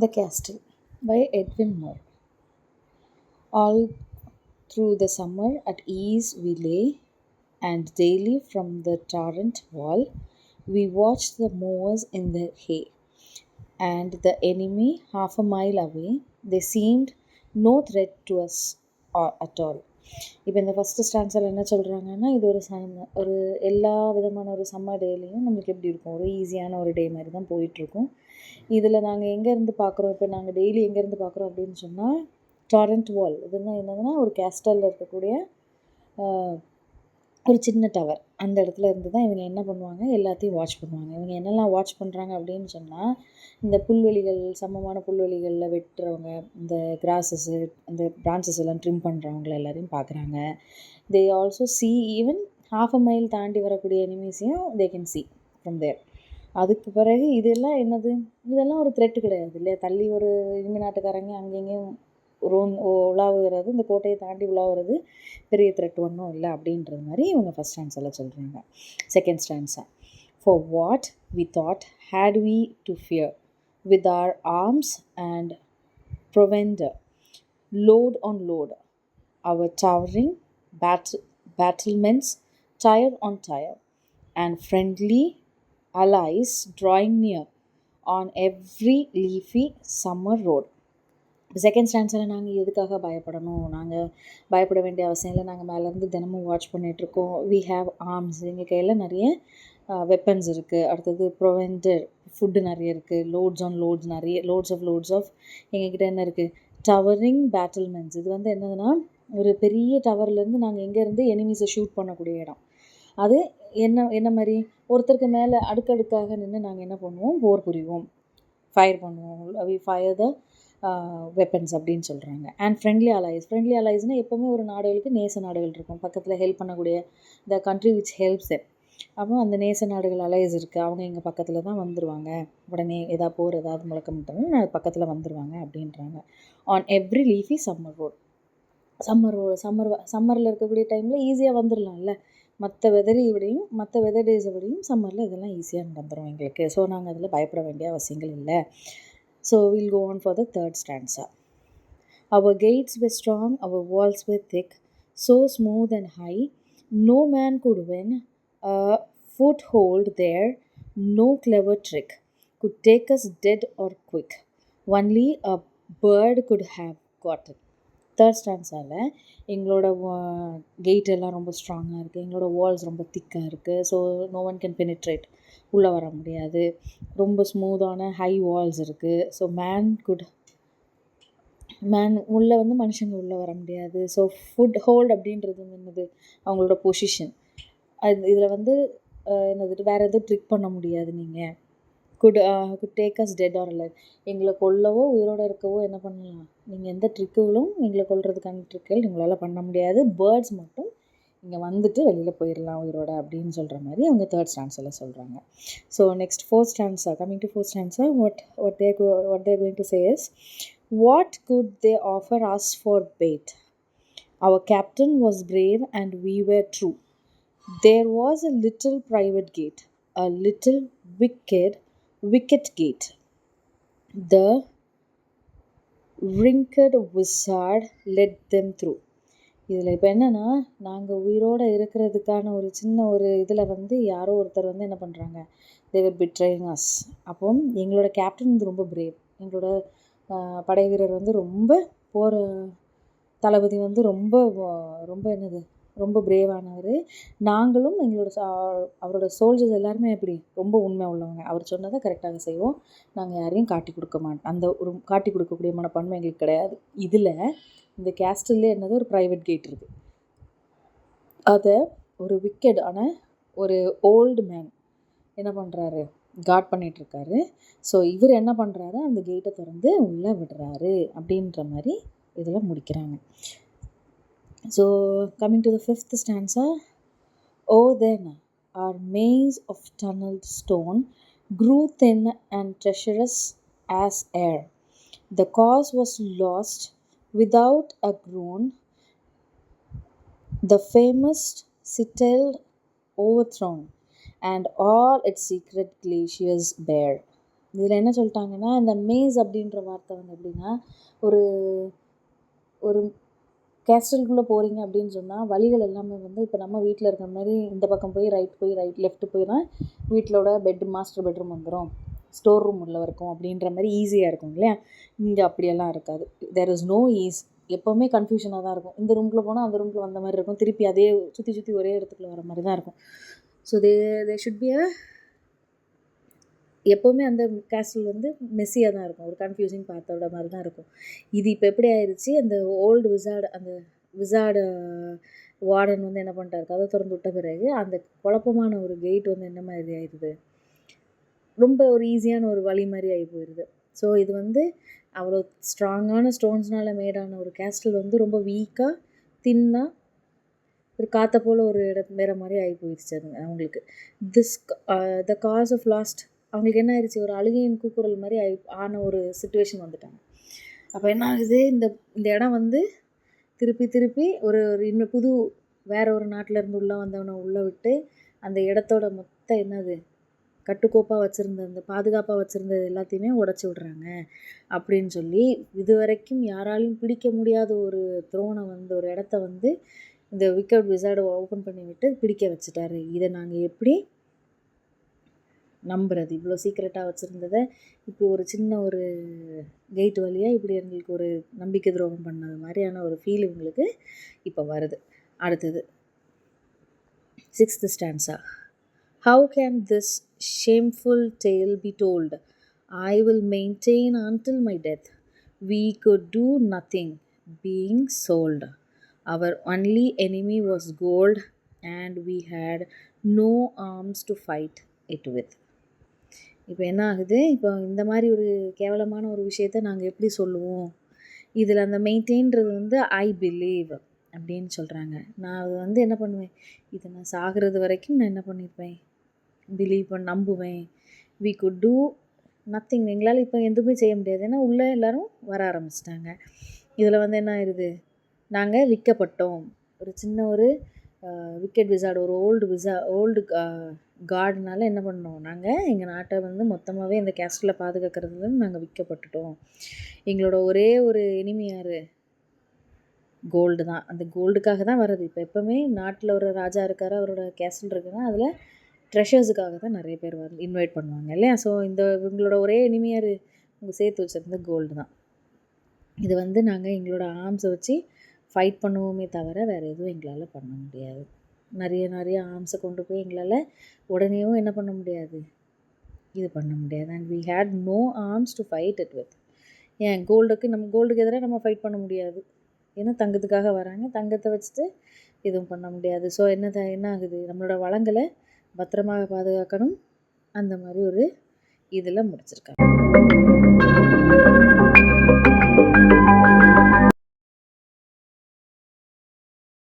The Castle by Edwin Moore. All through the summer at ease we lay, and daily from the torrent wall we watched the mowers in their hay, and the enemy half a mile away. They seemed no threat to us at all. இப்போ இந்த first ஸ்டான்ஸில் என்ன சொல்கிறாங்கன்னா, இது ஒரு எல்லா விதமான ஒரு summer டேலையும் நம்மளுக்கு எப்படி இருக்கும், ஒரு ஈஸியான ஒரு டே மாதிரி தான் போயிட்டுருக்கும். இதில் நாங்கள் எங்கேருந்து பார்க்குறோம், இப்போ நாங்கள் டெய்லி எங்கேருந்து பார்க்குறோம் அப்படின்னு சொன்னால், டாரண்ட் வால். இதுன்னா என்னதுன்னா, ஒரு கேஸ்டலில் இருக்கக்கூடிய ஒரு சின்ன டவர். அந்த இடத்துல இருந்து தான் இவங்க என்ன பண்ணுவாங்க, எல்லாத்தையும் வாட்ச் பண்ணுவாங்க. இவங்க என்னெல்லாம் வாட்ச் பண்ணுறாங்க அப்படின்னு சொன்னால், இந்த புல்வெளிகள், சமமான புல்வெளிகளில் வெட்டுறவங்க, இந்த கிராஸஸ்ஸு, அந்த பிரான்ச்சஸ் எல்லாம் ட்ரிம் பண்ணுறவங்கள எல்லாரையும் பார்க்குறாங்க. They also see even half a mile தாண்டி வரக்கூடிய எனிமீஸையும் தே கேன் சி ஃப்ரம் தேர். அதுக்கு பிறகு இதெல்லாம் என்னது, இதெல்லாம் ஒரு த்ரெட்டு கிடையாது இல்லையா. தள்ளி ஒரு இனிமே நாட்டுக்காரங்க அங்கேயும் உலாவுகிறது, இந்த கோட்டையை தாண்டி உலாவுறது பெரிய த்ரெட் ஒன்றும் இல்லை அப்படின்றது மாதிரி இவங்க ஃபஸ்ட் ஸ்டான்ஸில் சொல்கிறாங்க. Second stanza, for what we thought had we to fear with our arms and provender load on load, our towering battlements tire on tire, and friendly allies drawing near on every leafy summer road. Second ஸ்டான்ஸில் நாங்கள் எதுக்காக பயப்படணும், நாங்கள் பயப்பட வேண்டிய அவசியம் இல்லை, நாங்கள் மேலேருந்து தினமும் வாட்ச் பண்ணிகிட்ருக்கோம். வி ஹாவ் ஆர்ம்ஸ், எங்கள் கையில் நிறைய வெப்பன்ஸ் இருக்குது. அடுத்தது ப்ரொவெண்டர், ஃபுட்டு நிறைய இருக்குது. லோட்ஸ் ஆன் லோட்ஸ், நிறைய லோட்ஸ் ஆஃப் எங்ககிட்ட என்ன இருக்குது, டவரிங் பேட்டில்மெண்ட்ஸ். இது வந்து என்னதுன்னா, ஒரு பெரிய டவர்லேருந்து நாங்கள் எங்கேருந்து எனிமீஸை ஷூட் பண்ணக்கூடிய இடம். அது என்ன மாதிரி, ஒருத்தருக்கு மேலே அடுக்கடுக்காக நின்று நாங்கள் என்ன பண்ணுவோம், போர் புரிவோம், ஃபயர் பண்ணுவோம். வி ஃபயர் த வெப்பன்ஸ் அப்படின்னு சொல்கிறாங்க. அண்ட் ஃப்ரெண்ட்லி அலைஸ்னால் எப்போவுமே ஒரு நாடுகளுக்கு நேச நாடுகள் இருக்கும், பக்கத்தில் ஹெல்ப் பண்ணக்கூடிய the country which helps them. அப்போ அந்த நேச நாடுகள் அலைஸ் இருக்குது, அவங்க எங்கள் பக்கத்தில் தான் வந்துடுவாங்க, உடனே ஏதாவது முழக்கமிட்டாலும் பக்கத்தில் வந்துடுவாங்க அப்படின்றாங்க. ஆன் எவ்ரி லீஃபி சம்மரில் இருக்கக்கூடிய டைமில் ஈஸியாக வந்துடலாம்ல, மற்ற வெதர் டேஸை விடையும் சம்மரில் இதெல்லாம் ஈஸியாக நடந்துடும் எங்களுக்கு. ஸோ நாங்கள் அதில் பயப்பட வேண்டிய அவசியங்கள் இல்லை. So we'll go on for the third stanza. Our gates were strong, our walls were thick, so smooth and high, no man could win a foothold there, no clever trick could take us dead or quick, only a bird could have got it. Third ஸ்டான்ஸால் எங்களோட gait எல்லாம் ரொம்ப ஸ்ட்ராங்காக இருக்குது, எங்களோட Waals ரொம்ப திக்காக இருக்குது, so no one can penetrate, உள்ளே வர முடியாது. ரொம்ப ஸ்மூத்தான ஹை வால்ஸ் இருக்குது, ஸோ உள்ளே வந்து மனுஷங்க உள்ளே வர முடியாது. ஸோ ஃபுட் ஹோல்ட் அப்படின்றது என்னது, அவங்களோட பொசிஷன். இதில் வந்து என்னது, வேறு எதுவும் ட்ரிக் பண்ண முடியாது. நீங்கள் could take us dead or alive, எங்களை கொல்லவோ உயிரோடு இருக்கவோ என்ன பண்ணலாம், நீங்கள் எந்த ட்ரிக்குகளும் எங்களை கொல்றதுக்கான ட்ரிக்குகள் எங்களால் பண்ண முடியாது. பேர்ட்ஸ் மட்டும் இங்கே வந்துட்டு வெளியில் போயிடலாம் உயிரோட அப்படின்னு சொல்கிற மாதிரி அவங்க தேர்ட் ஸ்டான்ஸில் சொல்கிறாங்க. So next fourth stanza, coming to fourth stanza, what they're going to say is, what could they offer us for bait? Our captain was brave and we were true. There was a little private gate, a little wicket gate. The wrinkled wizard led them through. இதில் இப்போ என்னென்னா, நாங்கள் உயிரோடு இருக்கிறதுக்கான ஒரு சின்ன ஒரு இதில் வந்து யாரோ ஒருத்தர் வந்து என்ன பண்ணுறாங்க, they were betraying us. அப்போ எங்களோட கேப்டன் வந்து ரொம்ப பிரேவ், எங்களோட படை வீரர் வந்து ரொம்ப தளபதி வந்து ரொம்ப ரொம்ப என்னது, ரொம்ப பிரேவானவர். நாங்களும் அவரோட சோல்ஜர்ஸ் எல்லாருமே எப்படி, ரொம்ப உண்மை உள்ளவங்க. அவர் சொன்னதை கரெக்டாக செய்வோம், நாங்கள் யாரையும் காட்டி கொடுக்க மாட்டோம். அந்த ஒரு காட்டி கொடுக்கக்கூடிய மனப்பான்மை எங்களுக்கு கிடையாது. இதில் இந்த கேஸ்டல்லே என்னது, ஒரு ப்ரைவேட் கேட் இருக்குது. அதை ஒரு விக்கெட் ஆனால் ஒரு ஓல்டு மேன் என்ன பண்ணுறாரு, காட் பண்ணிகிட்ருக்காரு. ஸோ இவர் என்ன பண்ணுறாரு, அந்த கேட்டை திறந்து உள்ளே விடுறாரு அப்படின்ற மாதிரி இதில் முடிக்கிறாங்க. So coming to the fifth stanza, oh then our maze of tunneled stone grew thin and treacherous as air. The cause was lost without a groan, the famous citadel overthrown, and all its secret glaciers bare. இதில் என்ன சொல்லிட்டாங்கன்னா, இந்த maze அப்படின்ற வார்த்தை வந்து எப்படின்னா, ஒரு ஒரு கேஸ்டலுக்குள்ளே போகிறீங்க அப்படின்னு சொன்னால் வழிகள் எல்லாமே வந்து இப்போ நம்ம வீட்டில் இருக்கிற மாதிரி இந்த பக்கம் போய் ரைட் லெஃப்ட் போய் தான் வீட்டிலோட மாஸ்டர் பெட்ரூம் வந்துடும், ஸ்டோர் ரூம் உள்ள இருக்கும் அப்படின்ற மாதிரி ஈஸியாக இருக்கும் இல்லையா. இங்கே அப்படியெல்லாம் இருக்காது. There is no ease. எப்போவுமே கன்ஃபியூஷனாக தான் இருக்கும். இந்த ரூம்குள்ளே போனால் அந்த ரூம்குள்ளே வந்த மாதிரி இருக்கும், திருப்பி அதே சுற்றி ஒரே இடத்துக்குள்ள வர மாதிரி தான் இருக்கும். ஸோ தே ஷுட் பி எப்போவுமே அந்த கேஸ்டில் வந்து மெஸ்ஸியாக தான் இருக்கும், ஒரு கன்ஃபியூசிங் பார்த்தோட மாதிரி தான் இருக்கும். இது இப்போ எப்படி ஆயிடுச்சு, அந்த ஓல்டு விசார்டு வார்டன் வந்து என்ன பண்ணிட்டாரு, கதை திறந்து விட்ட பிறகு அந்த குழப்பமான ஒரு கேட் வந்து என்ன மாதிரி ஆயிடுது, ரொம்ப ஒரு ஈஸியான ஒரு வழி மாதிரி ஆகி போயிடுது. ஸோ இது வந்து அவ்வளோ ஸ்ட்ராங்கான ஸ்டோன்ஸ்னால் மேடான ஒரு கேஸ்டில் வந்து ரொம்ப வீக்காக தின்னாக ஒரு காற்றை போல் ஒரு வேறு மாதிரி ஆகி போயிடுச்சு அதுங்க அவங்களுக்கு. த காஸ் ஆஃப் லாஸ்ட் அவங்களுக்கு என்ன ஆயிடுச்சு, ஒரு அழுகையின் கூக்குரல் மாதிரி ஆன ஒரு சிச்சுவேஷன் வந்துட்டாங்க. அப்போ என்ன ஆகுது, இந்த இடம் வந்து திருப்பி ஒரு இன்னும் வேறு ஒரு நாட்டில் இருந்து உள்ளே வந்தவனை உள்ளே விட்டு அந்த இடத்தோட மொத்தம் என்னது கட்டுக்கோப்பாக வச்சுருந்த அந்த பாதுகாப்பாக வச்சுருந்தது எல்லாத்தையுமே உடச்சி விட்றாங்க அப்படின்னு சொல்லி, இது வரைக்கும் யாராலையும் பிடிக்க முடியாத ஒரு த்ரோனை வந்து ஒரு இடத்த வந்து இந்த விக்கெட் விசார்டை ஓப்பன் பண்ணி விட்டு பிடிக்க வச்சுட்டாரு. இதை நாங்கள் எப்படி நம்புறது, இவ்வளோ சீக்ரெட்டாக வச்சுருந்ததை இப்போ ஒரு சின்ன ஒரு கேட் வழியாக இப்படி எங்களுக்கு ஒரு நம்பிக்கை துரோகம் பண்ணது மாதிரியான ஒரு ஃபீல் இவங்களுக்கு இப்போ வருது. அடுத்தது 6th stanza. How can this shameful tale be told? I will maintain until my death. We could do nothing, being sold. Our only enemy was gold, and we had no arms to fight it with. இப்போ என்ன ஆகுது, இப்போ இந்த மாதிரி ஒரு கேவலமான ஒரு விஷயத்த நாங்கள் எப்படி சொல்லுவோம். இதில் அந்த மெயின்டைன்றது வந்து ஐ பிலீவ் அப்படின்னு சொல்கிறாங்க. நான் அதை வந்து என்ன பண்ணுவேன், இதை நான் சாகிறது வரைக்கும் நான் என்ன பண்ணியிருப்பேன், நம்புவேன். வி குட் டூ நத்திங், எங்களால் இப்போ எதுவுமே செய்ய முடியாது, ஏன்னா உள்ளே எல்லோரும் வர ஆரம்பிச்சிட்டாங்க. இதில் வந்து என்ன ஆயிடுது, நாங்கள் விற்கப்பட்டோம். ஒரு சின்ன ஒரு விக்கெட் விசார்டு, ஒரு ஓல்டு கார்டுனால என்ன பண்ணோம், நாங்கள் எங்கள் நாட்டை வந்து மொத்தமாகவே இந்த கேஸ்டில் பாதுகாக்கிறதுல நாங்கள் விற்கப்பட்டுட்டோம். எங்களோட ஒரே ஒரு எனிமி யார், கோல்டு தான். அந்த கோல்டுக்காக தான் வர்றது. இப்போ எப்போவுமே நாட்டில் ஒரு ராஜா இருக்கார், அவரோட கேஸ்டில் இருக்குன்னா அதில் ட்ரெஷர்ஸுக்காக தான் நிறைய பேர் இன்வைட் பண்ணுவாங்க இல்லையா. ஸோ இவங்களோட ஒரே எனிமி யார், அவங்க சேர்த்து வச்சுருந்த கோல்டு தான். இது வந்து நாங்கள் எங்களோட ஆர்ம்ஸை வச்சு ஃபைட் பண்ணுவோமே தவிர வேறு எதுவும் எங்களால் பண்ண முடியாது. நிறைய ஆர்ம்ஸை கொண்டு போய் எங்களால் உடனேவும் என்ன பண்ண முடியாது, இது பண்ண முடியாது. And we had no arms to fight it with. ஏன் கோல்டுக்கு எதிராக நம்ம ஃபைட் பண்ண முடியாது, ஏன்னா தங்கத்துக்காக வராங்க, தங்கத்தை வச்சுட்டு எதுவும் பண்ண முடியாது. ஸோ என்ன ஆகுது, நம்மளோட வளங்களை பத்திரமாக பாதுகாக்கணும், அந்த மாதிரி ஒரு இதில் முடிச்சிருக்காங்க.